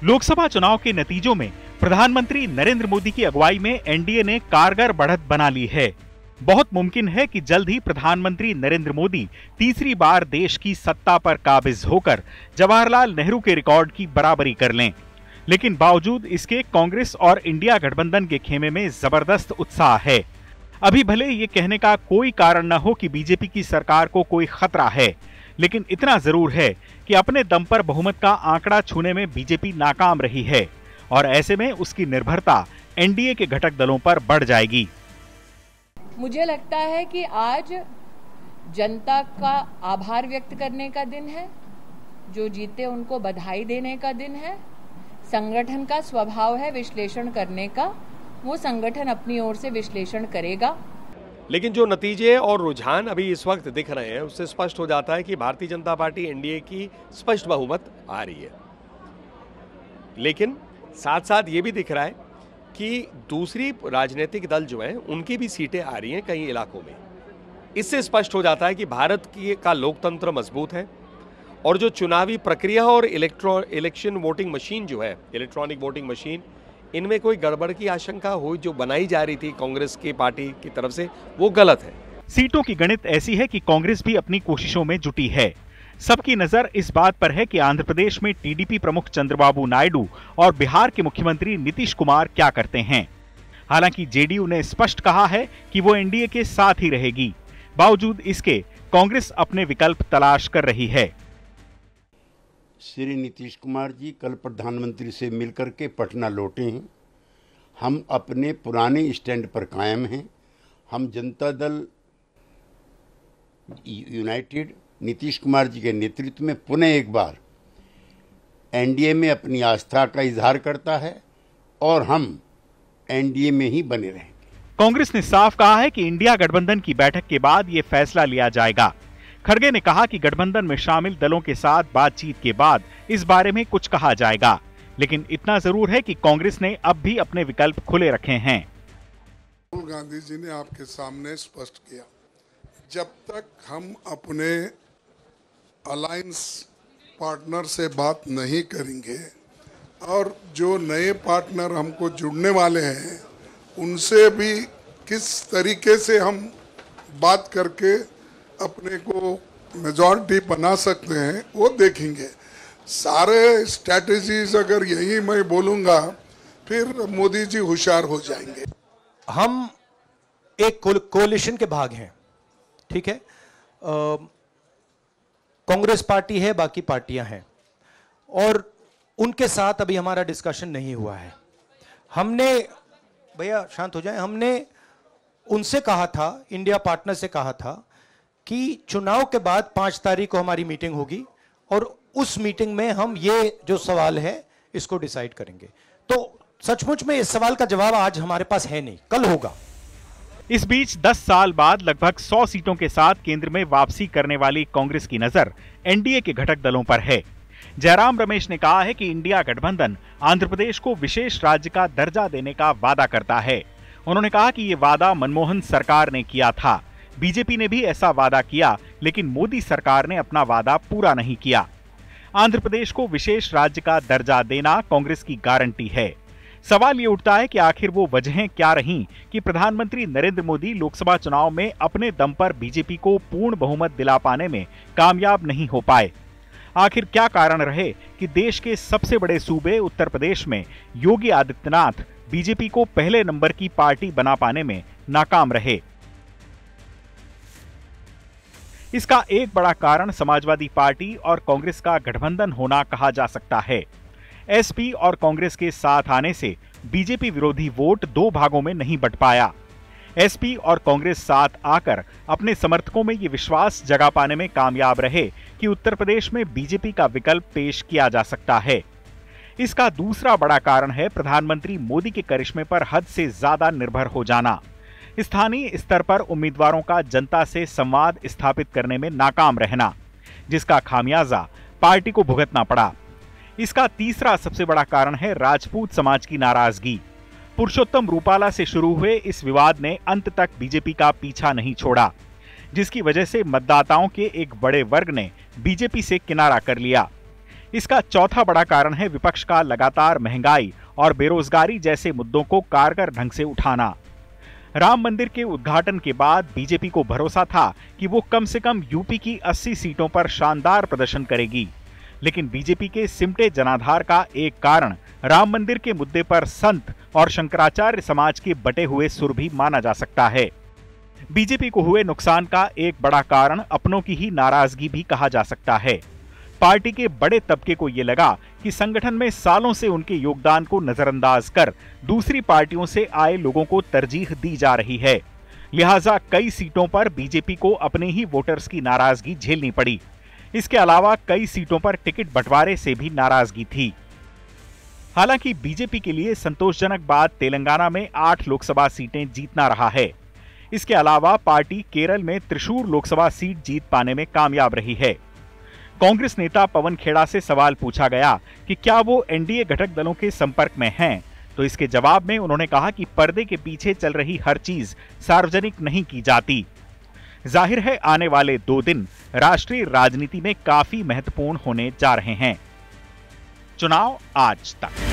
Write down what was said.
लोकसभा चुनाव के नतीजों में प्रधानमंत्री नरेंद्र मोदी की अगुवाई में एनडीए ने कारगर बढ़त बना ली है। बहुत मुमकिन है कि जल्द ही प्रधानमंत्री नरेंद्र मोदी तीसरी बार देश की सत्ता पर काबिज होकर जवाहरलाल नेहरू के रिकॉर्ड की बराबरी कर लें। लेकिन बावजूद इसके कांग्रेस और इंडिया गठबंधन के खेमे में जबरदस्त उत्साह है। अभी भले ये कहने का कोई कारण न हो कि बीजेपी की सरकार को कोई खतरा है, लेकिन इतना जरूर है कि अपने दम पर बहुमत का आंकड़ा छूने में बीजेपी नाकाम रही है और ऐसे में उसकी निर्भरता एनडीए के घटक दलों पर बढ़ जाएगी। मुझे लगता है कि आज जनता का आभार व्यक्त करने का दिन है, जो जीते उनको बधाई देने का दिन है। संगठन का स्वभाव है विश्लेषण करने का, वो संगठन अपनी ओर से विश्लेषण करेगा। लेकिन जो नतीजे और रुझान अभी इस वक्त दिख रहे हैं उससे स्पष्ट हो जाता है कि भारतीय जनता पार्टी एनडीए की स्पष्ट बहुमत आ रही है। लेकिन साथ साथ ये भी दिख रहा है कि दूसरी राजनीतिक दल जो हैं उनकी भी सीटें आ रही हैं कई इलाकों में। इससे स्पष्ट हो जाता है कि भारत का लोकतंत्र मजबूत है और जो चुनावी प्रक्रिया और इलेक्शन वोटिंग मशीन जो है, इलेक्ट्रॉनिक वोटिंग मशीन, इनमें कोई गड़बड़ की आशंका हुई जो बनाई जा रही थी कांग्रेस की पार्टी की तरफ से, वो गलत है। सीटों की गणित ऐसी है कि कांग्रेस भी अपनी कोशिशों में जुटी है। सबकी नजर इस बात पर है कि आंध्र प्रदेश में टीडीपी प्रमुख चंद्रबाबू नायडू और बिहार के मुख्यमंत्री नीतीश कुमार क्या करते हैं। हालांकि जेडीयू ने स्पष्ट कहा है कि वो एनडीए के साथ ही रहेगी। बावजूद इसके कांग्रेस अपने विकल्प तलाश कर रही है। श्री नीतीश कुमार जी कल प्रधानमंत्री से मिलकर के पटना लौटे हैं। हम अपने पुराने स्टैंड पर कायम हैं। हम जनता दल यूनाइटेड नीतीश कुमार जी के नेतृत्व में पुनः एक बार एनडीए में अपनी आस्था का इजहार करता है और हम एनडीए में ही बने रहेंगे। कांग्रेस ने साफ कहा है कि इंडिया गठबंधन की बैठक के बाद ये फैसला लिया जाएगा। खड़गे ने कहा कि गठबंधन में शामिल दलों के साथ बातचीत के बाद इस बारे में कुछ कहा जाएगा, लेकिन इतना जरूर है कि कांग्रेस ने अब भी अपने विकल्प खुले रखे हैं। राहुल गांधी जी ने आपके सामने स्पष्ट किया, जब तक हम अपने अलायंस पार्टनर से बात नहीं करेंगे और जो नए पार्टनर हमको जुड़ने वाले हैं उनसे भी किस तरीके से हम बात करके अपने को मेजॉरिटी बना सकते हैं वो देखेंगे। सारे स्ट्रैटेजीज अगर यही मैं बोलूँगा फिर मोदी जी होशियार हो जाएंगे। हम एक कोalition के भाग हैं, ठीक है। कांग्रेस पार्टी है, बाकी पार्टियां हैं और उनके साथ अभी हमारा डिस्कशन नहीं हुआ है। हमने, भैया शांत हो जाए, हमने उनसे कहा था, इंडिया पार्टनर से कहा था कि चुनाव के बाद 5 तारीख को हमारी मीटिंग होगी और उस मीटिंग में हम ये जो सवाल है इसको डिसाइड करेंगे। तो सचमुच में इस सवाल का जवाब आज हमारे पास है नहीं, कल होगा। इस बीच 10 साल बाद लगभग 100 सीटों के साथ केंद्र में वापसी करने वाली कांग्रेस की नजर एनडीए के घटक दलों पर है। जयराम रमेश ने कहा है कि इंडिया गठबंधन आंध्र प्रदेश को विशेष राज्य का दर्जा देने का वादा करता है। उन्होंने कहा कि ये वादा मनमोहन सरकार ने किया था। बीजेपी ने भी ऐसा वादा किया, लेकिन मोदी सरकार ने अपना वादा पूरा नहीं किया। आंध्र प्रदेश को विशेष राज्य का दर्जा देना कांग्रेस की गारंटी है। सवाल ये उठता है कि आखिर वो वजहें क्या रहीं कि प्रधानमंत्री नरेंद्र मोदी लोकसभा चुनाव में अपने दम पर बीजेपी को पूर्ण बहुमत दिला पाने में कामयाब नहीं हो पाए। आखिर क्या कारण रहे कि देश के सबसे बड़े सूबे उत्तर प्रदेश में योगी आदित्यनाथ बीजेपी को पहले नंबर की पार्टी बना पाने में नाकाम रहे। इसका एक बड़ा कारण समाजवादी पार्टी और कांग्रेस का गठबंधन होना कहा जा सकता है। एसपी और कांग्रेस के साथ आने से बीजेपी विरोधी वोट 2 भागों में नहीं बंट पाया। एसपी और कांग्रेस साथ आकर अपने समर्थकों में ये विश्वास जगा पाने में कामयाब रहे कि उत्तर प्रदेश में बीजेपी का विकल्प पेश किया जा सकता है। इसका दूसरा बड़ा कारण है प्रधानमंत्री मोदी के करिश्मे पर हद से ज्यादा निर्भर हो जाना। स्थानीय स्तर पर उम्मीदवारों का जनता से संवाद स्थापित करने में नाकाम रहना, जिसका खामियाजा पार्टी को भुगतना पड़ा। इसका तीसरा सबसे बड़ा कारण है राजपूत समाज की नाराजगी। पुरुषोत्तम रूपाला से शुरू हुए इस विवाद ने अंत तक बीजेपी का पीछा नहीं छोड़ा, जिसकी वजह से मतदाताओं के एक बड़े वर्ग ने बीजेपी से किनारा कर लिया। इसका चौथा बड़ा कारण है विपक्ष का लगातार महंगाई और बेरोजगारी जैसे मुद्दों को कारगर ढंग से उठाना। राम मंदिर के उद्घाटन के बाद बीजेपी को भरोसा था कि वो कम से कम यूपी की 80 सीटों पर शानदार प्रदर्शन करेगी, लेकिन बीजेपी के सिमटे जनाधार का एक कारण राम मंदिर के मुद्दे पर संत और शंकराचार्य समाज के बटे हुए सुर भी माना जा सकता है। बीजेपी को हुए नुकसान का एक बड़ा कारण अपनों की ही नाराजगी भी कहा जा सकता है। पार्टी के बड़े तबके को यह लगा कि संगठन में सालों से उनके योगदान को नजरअंदाज कर दूसरी पार्टियों से आए लोगों को तरजीह दी जा रही है, लिहाजा कई सीटों पर बीजेपी को अपने ही वोटर्स की नाराजगी झेलनी पड़ी। इसके अलावा कई सीटों पर टिकट बंटवारे से भी नाराजगी थी। हालांकि बीजेपी के लिए संतोषजनक बात तेलंगाना में 8 लोकसभा सीटें जीतना रहा है। इसके अलावा पार्टी केरल में त्रिशूर लोकसभा सीट जीत पाने में कामयाब रही है। कांग्रेस नेता पवन खेड़ा से सवाल पूछा गया कि क्या वो एनडीए घटक दलों के संपर्क में हैं, तो इसके जवाब में उन्होंने कहा कि पर्दे के पीछे चल रही हर चीज सार्वजनिक नहीं की जाती। जाहिर है आने वाले 2 दिन राष्ट्रीय राजनीति में काफी महत्वपूर्ण होने जा रहे हैं। चुनाव आज तक।